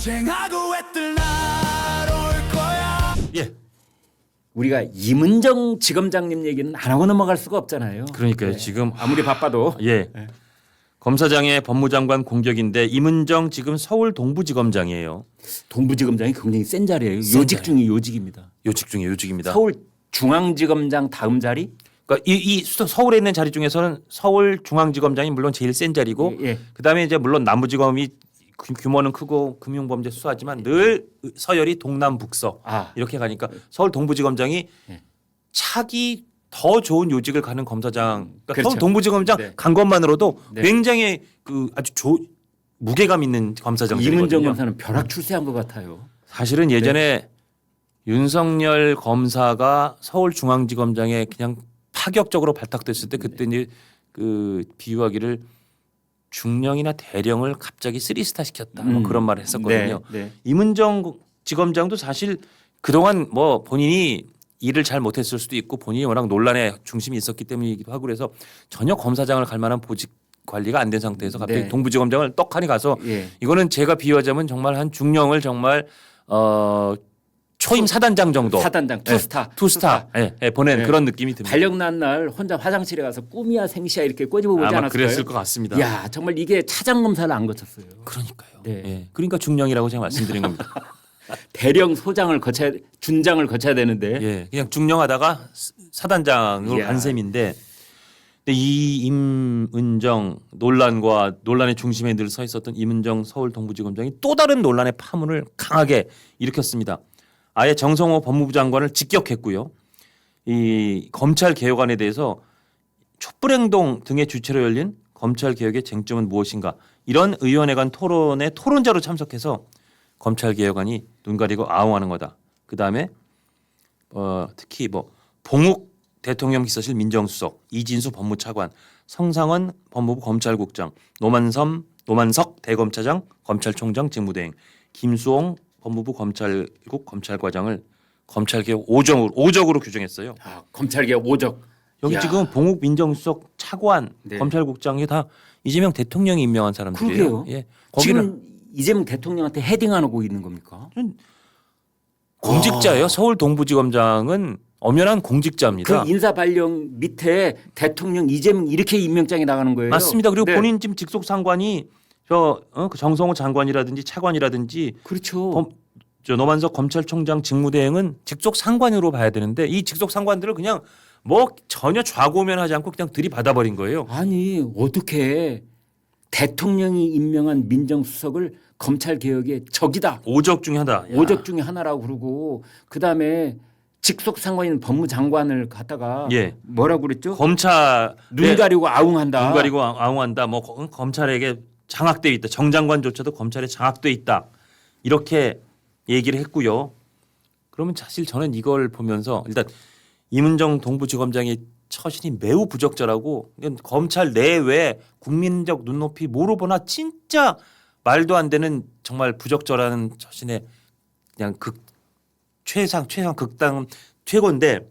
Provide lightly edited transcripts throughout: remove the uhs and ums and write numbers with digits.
쟁하고 애들 날올 거야. 예. 우리가 임은정 지검장님 얘기는 안 하고 넘어갈 수가 없잖아요. 그러니까요. 네. 지금 아무리 바빠도 예. 검사장의 법무장관 공격인데 임은정 지금 서울 동부지검장이에요. 동부지검장이 굉장히 센 자리예요. 센 요직 자리. 중에 요직입니다. 요직 중에 요직입니다. 서울 중앙지검장 다음 자리? 그러니까 이 서울에 있는 자리 중에서는 서울 중앙지검장이 물론 제일 센 자리고 예. 그다음에 이제 물론 남부지검이 규모는 크고 금융범죄 수사하지만 늘 서열이 동남북서 아. 이렇게 가니까 서울 동부지검장이 예. 차기 더 좋은 요직을 가는 검사장 그러니까 그렇죠. 서울 동부지검장 네. 간 것만으로도 네. 굉장히 그 아주 무게감 있는 검사장들이거든요. 임은정 검사는 벼락 출세한 것 같아요. 사실은 예전에 윤석열 검사가 서울중앙지검장에 그냥 파격적으로 발탁됐을 때 그때 이제 그 비유하기를 중령이나 대령을 갑자기 쓰리스타 시켰다 뭐 그런 말을 했었거든요. 네. 임은정 지검장도 사실 그동안 뭐 본인이 일을 잘 못했을 수도 있고 본인이 워낙 논란의 중심이 있었기 때문이기도 하고 그래서 전혀 검사장을 갈 만한 보직 관리가 안 된 상태에서 갑자기 네. 동부지검장을 떡하니 가서 예. 이거는 제가 비유하자면 정말 한 중령을 정말 초임 사단장 정도 사단장 투스타. 투스타 예, 보낸 네. 그런 느낌이 듭니다. 달력 난 날 혼자 화장실에 가서 꿈이야 생시야 이렇게 꼬집어 보지 아마 않았을까요? 그랬을 것 같습니다. 야 정말 이게 차장 검사를 안 거쳤어요. 그러니까요. 네. 예. 그러니까 중령이라고 제가 말씀드린 겁니다. 대령 소장을 거쳐야 준장을 거쳐야 되는데 예, 그냥 중령하다가 사단장으로 이야. 간 셈인데 근데 이 임은정 논란의 중심에 늘 서 있었던 임은정 서울 동부지검장이 또 다른 논란의 파문을 강하게 일으켰습니다. 아예 정성호 법무부 장관을 직격했고요. 이 검찰 개혁안에 대해서 촛불행동 등의 주체로 열린 검찰 개혁의 쟁점은 무엇인가 이런 의원회 간 토론에 토론자로 참석해서 검찰 개혁안이 눈 가리고 아웅하는 거다. 그 다음에 특히 뭐 봉욱 대통령 비서실 민정수석, 이진수 법무차관, 성상원 법무부 검찰국장, 노만석 대검차장 검찰총장 직무대행, 김수홍 법무부 검찰국 검찰과장을 검찰개혁 5적으로 규정했어요. 아, 검찰개혁 5적. 여기 이야. 지금 봉욱 민정수석 차관 네. 검찰국장이 다 이재명 대통령이 임명한 사람들이에요. 그러게요. 예, 거기는 지금 이재명 대통령한테 헤딩 안 하고 있는 겁니까? 공직자예요. 서울 동부지검장은 엄연한 공직자입니다. 그 인사 발령 밑에 대통령 이재명 이렇게 임명장이 나가는 거예요. 맞습니다. 그리고 네. 본인 지금 직속 상관이 그 정성호 장관이라든지 차관이라든지 그렇죠. 저 노만석 검찰총장 직무대행은 직속 상관으로 봐야 되는데 이 직속 상관들을 그냥 뭐 전혀 좌고우면하지 않고 그냥 들이받아버린 거예요. 아니 어떻게 대통령이 임명한 민정수석을 검찰 개혁의 적이다. 5적 중에 하나. 야. 5적 중에 하나라고 그러고 그다음에 직속 상관인 법무장관을 갖다가 예. 뭐라고 그랬죠? 검찰 눈 가리고 아웅한다. 눈 가리고 아웅한다. 뭐 검찰에게 장악돼 있다. 정장관조차도 검찰에 장악돼 있다. 이렇게 얘기를 했고요. 그러면 사실 저는 이걸 보면서 일단 임은정 동부지검장의 처신이 매우 부적절하고 검찰 내외 국민적 눈높이 뭐로 보나 진짜 말도 안 되는 정말 부적절한 처신의 그냥 최상 극단 최고인데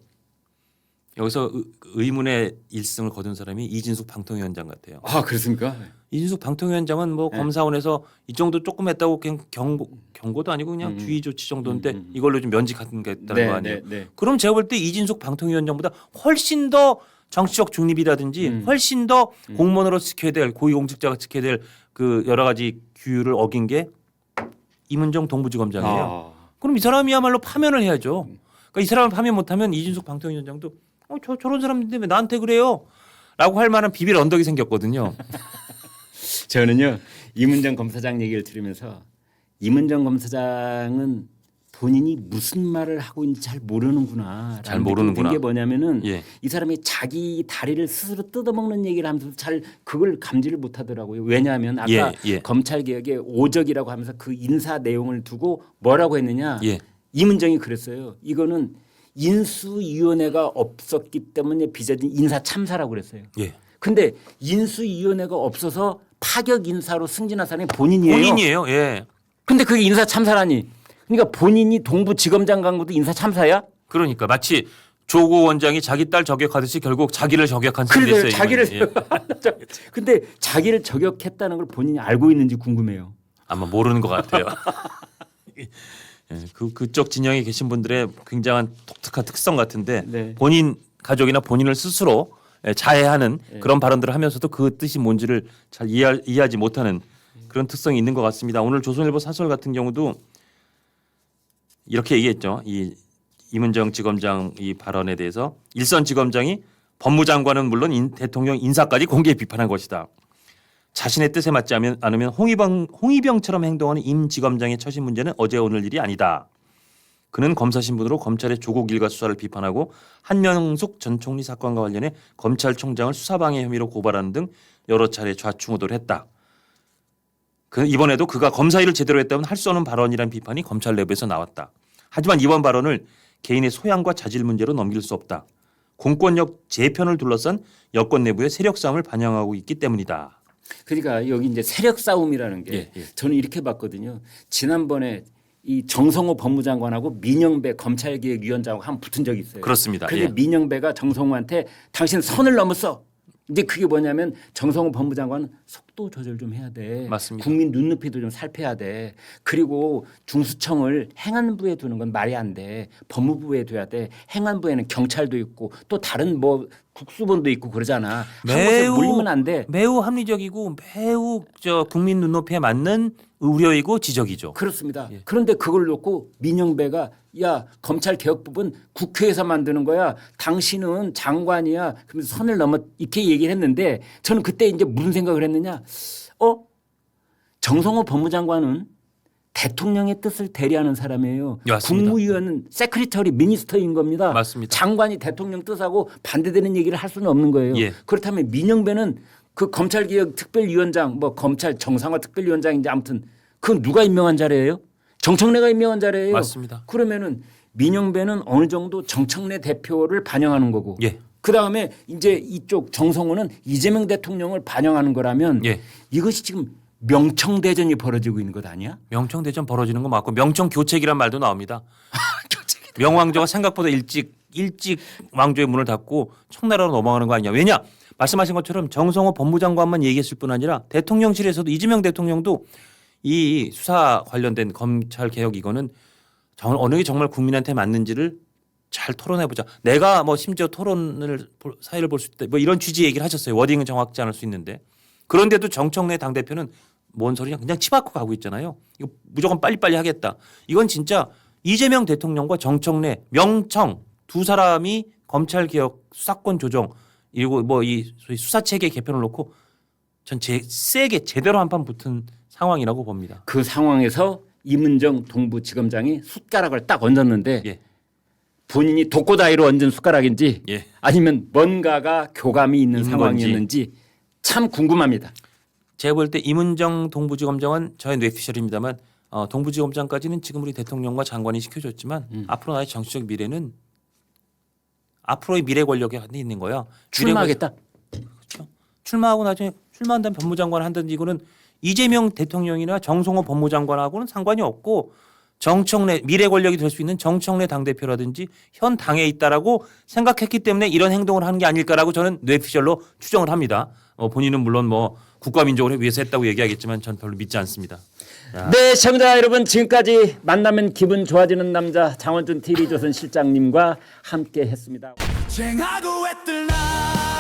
여기서 의문의 1승을 거둔 사람이 이진숙 방통위원장 같아요. 아 그렇습니까? 이진숙 방통위원장은 뭐 네. 검사원에서 이 정도 조금 했다고 그냥 경고도 아니고 그냥 주의 조치 정도인데 이걸로 좀 면직하는 게 있다는 거 아니에요. 네. 그럼 제가 볼 때 이진숙 방통위원장보다 훨씬 더 정치적 중립이라든지 훨씬 더 공무원으로 지켜야 될 고위공직자가 지켜야 될 그 여러 가지 규율을 어긴 게 임은정 동부지검장이에요. 그럼 이 사람이야말로 파면을 해야죠. 그러니까 이 사람을 파면 못하면 이진숙 방통위원장도 저런 사람인데 왜 나한테 그래요? 라고 할 만한 비빌 언덕이 생겼거든요. 저는요 임은정 검사장 얘기를 들으면서 임은정 검사장은 본인이 무슨 말을 하고 있는지 잘 모르는구나. 잘 모르는구나. 게 뭐냐면은 예. 이 사람이 자기 다리를 스스로 뜯어먹는 얘기를 하면서 잘 그걸 감지를 못하더라고요. 왜냐하면 아까 예. 검찰 개혁의 5적이라고 하면서 그 인사 내용을 두고 뭐라고 했느냐. 예. 임은정이 그랬어요. 이거는 인수위원회가 없었기 때문에 빚어진 인사 참사라고 그랬어요. 예. 근데 인수위원회가 없어서 파격 인사로 승진한 사람이 본인이에요. 본인이에요. 예. 근데 그게 인사 참사라니. 그러니까 본인이 동부지검장 간 것도 인사 참사야? 그러니까 마치 조고 원장이 자기 딸 저격하듯이 결국 자기를 저격한 셈이 그래서 됐어요. 자기를 이번에. 예. 근데 자기를 저격했다는 걸 본인이 알고 있는지 궁금해요. 아마 모르는 것 같아요. 예, 그쪽 진영에 계신 분들의 굉장한 독특한 특성 같은데 네. 본인 가족이나 본인을 스스로 자해하는 그런 발언들을 하면서도 그 뜻이 뭔지를 잘 이해하지 못하는 그런 특성이 있는 것 같습니다. 오늘 조선일보 사설 같은 경우도 이렇게 얘기했죠. 이 임은정 지검장 이 발언에 대해서 일선 지검장이 법무장관은 물론 대통령 인사까지 공개 비판한 것이다. 자신의 뜻에 맞지 않으면 홍위병처럼 행동하는 임 지검장의 처신 문제는 어제 오늘 일이 아니다. 그는 검사 신분으로 검찰의 조국 일가 수사를 비판하고 한명숙 전 총리 사건과 관련해 검찰총장을 수사방해 혐의로 고발하는 등 여러 차례 좌충우돌을 했다. 이번에도 그가 검사 일을 제대로 했다면 할 수 없는 발언이라는 비판이 검찰 내부에서 나왔다. 하지만 이번 발언을 개인의 소양과 자질 문제로 넘길 수 없다. 공권력 재편을 둘러싼 여권 내부의 세력 싸움을 반영하고 있기 때문이다. 그러니까 여기 이제 세력 싸움이라는 게 저는 이렇게 봤거든요. 지난번에 이 정성호 법무장관하고 민영배 검찰개혁위원장하고 한 붙은 적이 있어요. 그렇습니다. 그런데 민영배가 정성호한테 당신 선을 넘었어. 이제 그게 뭐냐면 정성호 법무장관은 속도 조절 좀 해야 돼. 맞습니다. 국민 눈높이도 좀 살펴야 돼. 그리고 중수청을 행안부에 두는 건 말이 안 돼. 법무부에 둬야 돼. 행안부에는 경찰도 있고 또 다른 뭐 국수본도 있고 그러잖아. 한 곳에 몰리면 안 돼. 매우 합리적이고 매우 국민 눈높이에 맞는 우려이고 지적이죠. 그렇습니다. 그런데 그걸 놓고 민영배가 야 검찰개혁법은 국회에서 만드는 거야. 당신은 장관이야. 그러면서 선을 넘어 이렇게 얘기를 했는데 저는 그때 이제 무슨 생각을 했느냐. 정성호 법무장관은 대통령의 뜻을 대리하는 사람이에요. 맞습니다. 국무위원은 세크리터리 미니스터인 겁니다. 맞습니다. 장관이 대통령 뜻하고 반대되는 얘기를 할 수는 없는 거예요. 예. 그렇다면 민영배는 그 검찰개혁 특별위원장 뭐 검찰 정상화 특별위원장인지 아무튼 그건 누가 임명한 자리예요? 정청래가 임명한 자리예요. 맞습니다. 그러면은 민영배는 어느 정도 정청래 대표를 반영하는 거고 예. 그다음에 이제 이쪽 정성호는 이재명 대통령을 반영하는 거라면 예. 이것이 지금 명청대전이 벌어지고 있는 것 아니야? 명청대전 벌어지는 거 맞고 명청교책이란 말도 나옵니다. 명왕조가 생각보다 일찍 왕조의 문을 닫고 청나라로 넘어가는 거 아니냐. 왜냐? 말씀하신 것처럼 정성호 법무장관만 얘기했을 뿐 아니라 대통령실에서도 이재명 대통령도 이 수사 관련된 검찰 개혁 이거는 어느 게 정말 국민한테 맞는지를 잘 토론해보자. 내가 뭐 심지어 토론을 사회를 볼 수 있다. 뭐 이런 취지 얘기를 하셨어요. 워딩은 정확지 않을 수 있는데 그런데도 정청래 당대표는 뭔 소리냐 그냥 치받고 가고 있잖아요. 이거 무조건 빨리빨리 하겠다. 이건 진짜 이재명 대통령과 정청래 명청 두 사람이 검찰 개혁 수사권 조정 그리고 뭐 이 수사체계 개편을 놓고 전 세게 제대로 한판 붙은 상황이라고 봅니다. 그 상황에서 임은정 동부지검장이 숟가락을 딱 얹었는데 예. 본인이 독고다이로 얹은 숟가락인지 예. 아니면 뭔가가 교감이 있는 상황이었는지 참 궁금합니다. 제가 볼 때 임은정 동부지검장은 저의 뇌피셜입니다만 동부지검장까지는 지금 우리 대통령과 장관이 시켜줬지만 앞으로 나의 정치적 미래는 앞으로의 미래 권력에 있는 거야. 출마하겠다. 그렇죠. 출마하고 나중에 출마한 다음에 법무장관을 한다든지 이거는 이재명 대통령이나 정성호 법무장관하고는 상관이 없고 정청래 미래 권력이 될 수 있는 정청래 당대표라든지 현 당에 있다라고 생각했기 때문에 이런 행동을 하는 게 아닐까라고 저는 뇌피셜로 추정을 합니다. 본인은 물론 뭐 국가민족을 위해서 했다고 얘기하겠지만 전 별로 믿지 않습니다. 네, 시청자 여러분 지금까지 만나면 기분 좋아지는 남자 장원준 TV조선 실장님과 함께했습니다. 쟁하고 애들 날